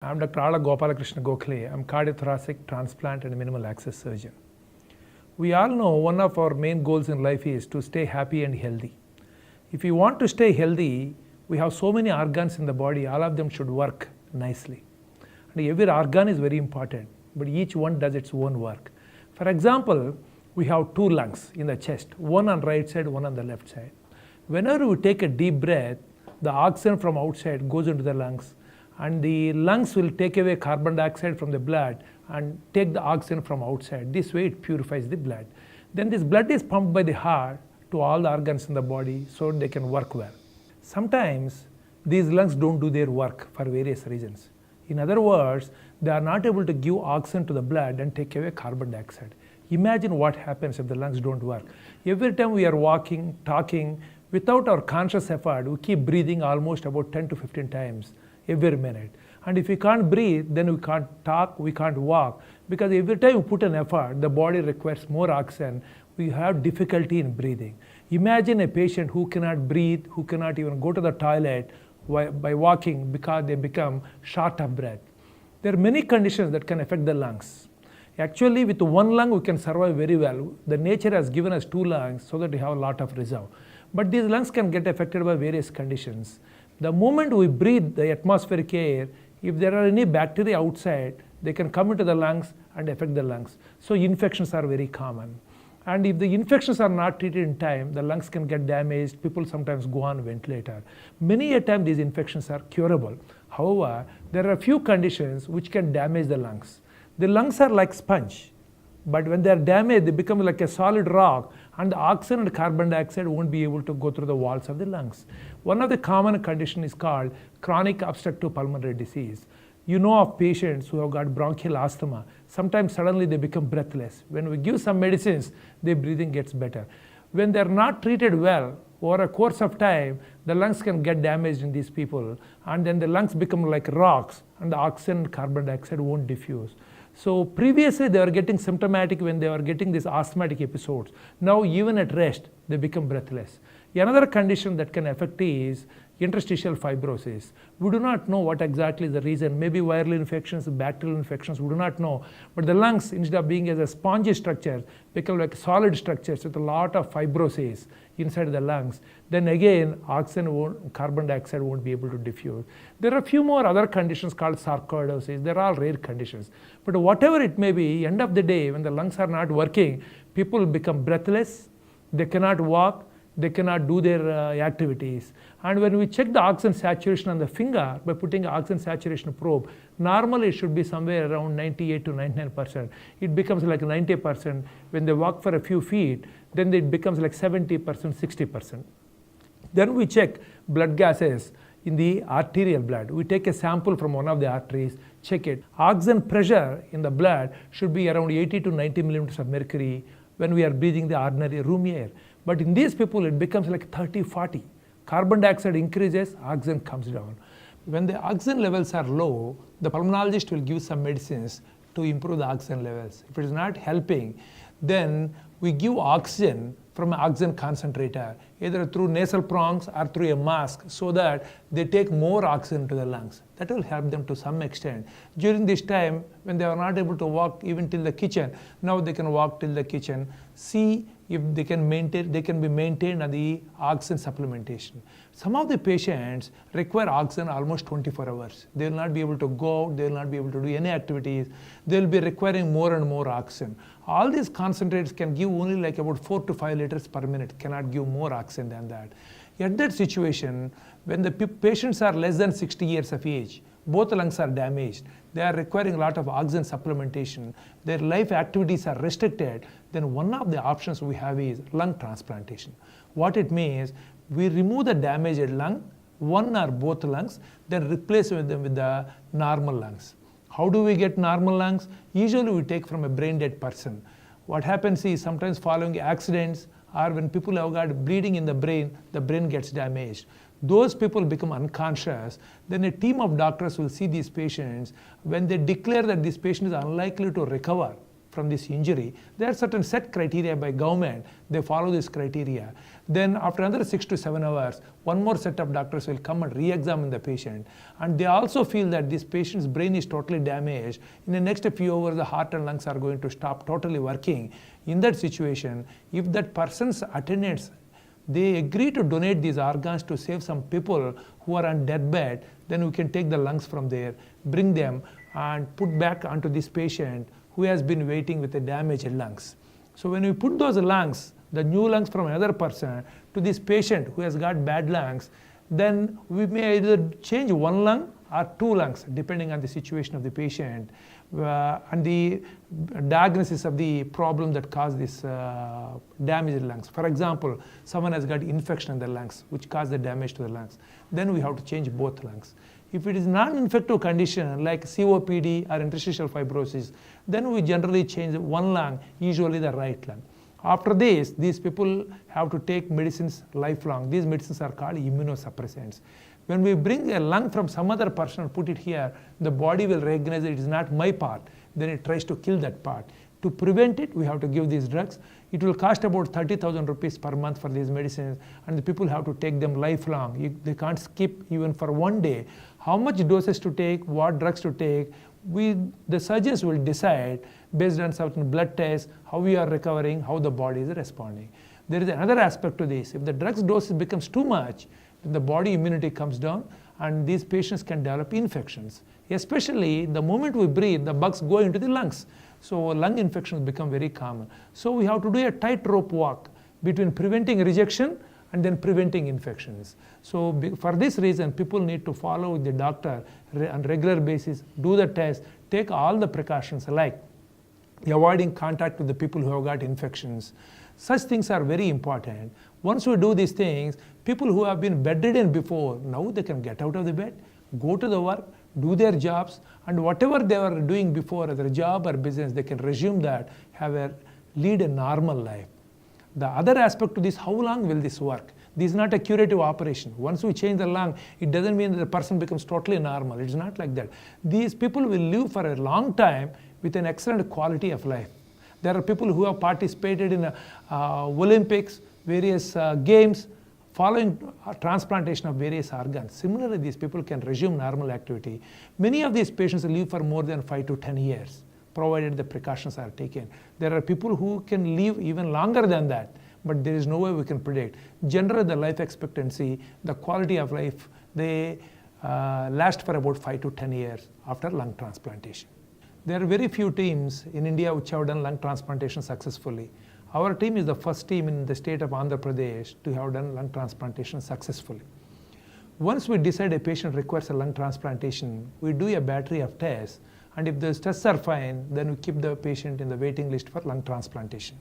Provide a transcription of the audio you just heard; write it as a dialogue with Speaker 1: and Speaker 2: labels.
Speaker 1: I'm Dr. Ala Gopalakrishna Gokhale. I'm cardiothoracic, transplant and minimal access surgeon. We all know one of our main goals in life is to stay happy and healthy. If we want to stay healthy, we have so many organs in the body, all of them should work nicely. And every organ is very important, but each one does its own work. For example, we have two lungs in the chest, one on the right side, one on the left side. Whenever we take a deep breath, the oxygen from outside goes into the lungs, and the lungs will take away carbon dioxide from the blood and take the oxygen from outside. This way it purifies the blood. Then this blood is pumped by the heart to all the organs in the body so they can work well. Sometimes these lungs don't do their work for various reasons. In other words, they are not able to give oxygen to the blood and take away carbon dioxide. Imagine what happens if the lungs don't work. Every time we are walking, talking, without our conscious effort, we keep breathing almost about 10 to 15 times every minute. And if we can't breathe, then we can't talk, we can't walk. Because every time we put an effort, the body requires more oxygen. We have difficulty in breathing. Imagine a patient who cannot breathe, who cannot even go to the toilet by walking because they become short of breath. There are many conditions that can affect the lungs. Actually, with one lung, we can survive very well. The nature has given us two lungs so that we have a lot of reserve. But these lungs can get affected by various conditions. The moment we breathe the atmospheric air, if there are any bacteria outside, they can come into the lungs and affect the lungs. So infections are very common. And if the infections are not treated in time, the lungs can get damaged. People sometimes go on ventilator. Many a time these infections are curable. However, there are a few conditions which can damage the lungs. The lungs are like sponge, but when they are damaged, they become like a solid rock, and the oxygen and carbon dioxide won't be able to go through the walls of the lungs. One of the common conditions is called chronic obstructive pulmonary disease. You know of patients who have got bronchial asthma. Sometimes suddenly they become breathless. When we give some medicines, their breathing gets better. When they are not treated well, over a course of time, the lungs can get damaged in these people, and then the lungs become like rocks, and the oxygen and carbon dioxide won't diffuse. So previously they were getting symptomatic when they were getting these asthmatic episodes. Now even at rest, they become breathless. Another condition that can affect is interstitial fibrosis. We do not know what exactly is the reason. Maybe viral infections, bacterial infections, we do not know. But the lungs, instead of being as a spongy structure, become like solid structures with a lot of fibrosis inside the lungs. Then again, carbon dioxide won't be able to diffuse. There are a few more other conditions called sarcoidosis. They're all rare conditions. But whatever it may be, end of the day, when the lungs are not working, people become breathless, they cannot walk, they cannot do their activities. And when we check the oxygen saturation on the finger by putting an oxygen saturation probe, normally it should be somewhere around 98 to 99%. It becomes like 90% when they walk for a few feet, then it becomes like 70%, 60%. Then we check blood gases in the arterial blood. We take a sample from one of the arteries, check it. Oxygen pressure in the blood should be around 80 to 90 millimeters of mercury when we are breathing the ordinary room air. But in these people, it becomes like 30, 40. Carbon dioxide increases, oxygen comes down. When the oxygen levels are low, the pulmonologist will give some medicines to improve the oxygen levels. If it is not helping, then we give oxygen from an oxygen concentrator, either through nasal prongs or through a mask, so that they take more oxygen to the lungs. That will help them to some extent. During this time, when they are not able to walk even till the kitchen, now they can walk till the kitchen. See if they can be maintained on the oxygen supplementation. Some of the patients require oxygen almost 24 hours. They will not be able to go out, they will not be able to do any activities. They will be requiring more and more oxygen. All these concentrates can give only like about 4 to 5 liters per minute, cannot give more oxygen than that. At that situation, when the patients are less than 60 years of age, both lungs are damaged, they are requiring a lot of oxygen supplementation, their life activities are restricted, then one of the options we have is lung transplantation. What it means, we remove the damaged lung, one or both lungs, then replace them with the normal lungs. How do we get normal lungs? Usually we take from a brain dead person. What happens is sometimes following accidents or when people have got bleeding in the brain gets damaged. Those people become unconscious, then a team of doctors will see these patients. When they declare that this patient is unlikely to recover from this injury. There are certain set criteria by government. They follow this criteria. Then after another 6 to 7 hours, one more set of doctors will come and re-examine the patient. And they also feel that this patient's brain is totally damaged. In the next few hours, the heart and lungs are going to stop totally working. In that situation, if that person's attendants, they agree to donate these organs to save some people who are on deathbed, then we can take the lungs from there, bring them and put back onto this patient who has been waiting with the damaged lungs. So when we put those lungs, the new lungs from another person, to this patient who has got bad lungs, then we may either change one lung or 2 lungs depending on the situation of the patient and the diagnosis of the problem that caused this damaged lungs. For example, someone has got infection in the lungs which caused the damage to the lungs. Then we have to change both lungs. If it is non-infective condition like COPD or interstitial fibrosis, then we generally change one lung, usually the right lung. After this, these people have to take medicines lifelong. These medicines are called immunosuppressants. When we bring a lung from some other person and put it here, the body will recognize it is not my part. Then it tries to kill that part. To prevent it, we have to give these drugs. It will cost about 30,000 rupees per month for these medicines, and the people have to take them lifelong. They can't skip even for one day. How much doses to take, what drugs to take, the surgeons will decide based on certain blood tests, how we are recovering, how the body is responding. There is another aspect to this. If the drugs dose becomes too much, then the body immunity comes down and these patients can develop infections. Especially the moment we breathe, the bugs go into the lungs. So lung infections become very common. So we have to do a tightrope walk between preventing rejection and then preventing infections. So for this reason, people need to follow the doctor on regular basis, do the test, take all the precautions like avoiding contact with the people who have got infections. Such things are very important. Once we do these things, people who have been bedridden before, now they can get out of the bed, go to the work, do their jobs, and whatever they were doing before, their job or business, they can resume that, lead a normal life. The other aspect to this, how long will this work? This is not a curative operation. Once we change the lung, it doesn't mean that the person becomes totally normal. It's not like that. These people will live for a long time with an excellent quality of life. There are people who have participated in Olympics, various games, following transplantation of various organs. Similarly, these people can resume normal activity. Many of these patients live for more than 5 to 10 years, provided the precautions are taken. There are people who can live even longer than that, but there is no way we can predict. Generally, the life expectancy, the quality of life, they last for about 5 to 10 years after lung transplantation. There are very few teams in India which have done lung transplantation successfully. Our team is the first team in the state of Andhra Pradesh to have done lung transplantation successfully. Once we decide a patient requires a lung transplantation, we do a battery of tests, and if those tests are fine, then we keep the patient in the waiting list for lung transplantation.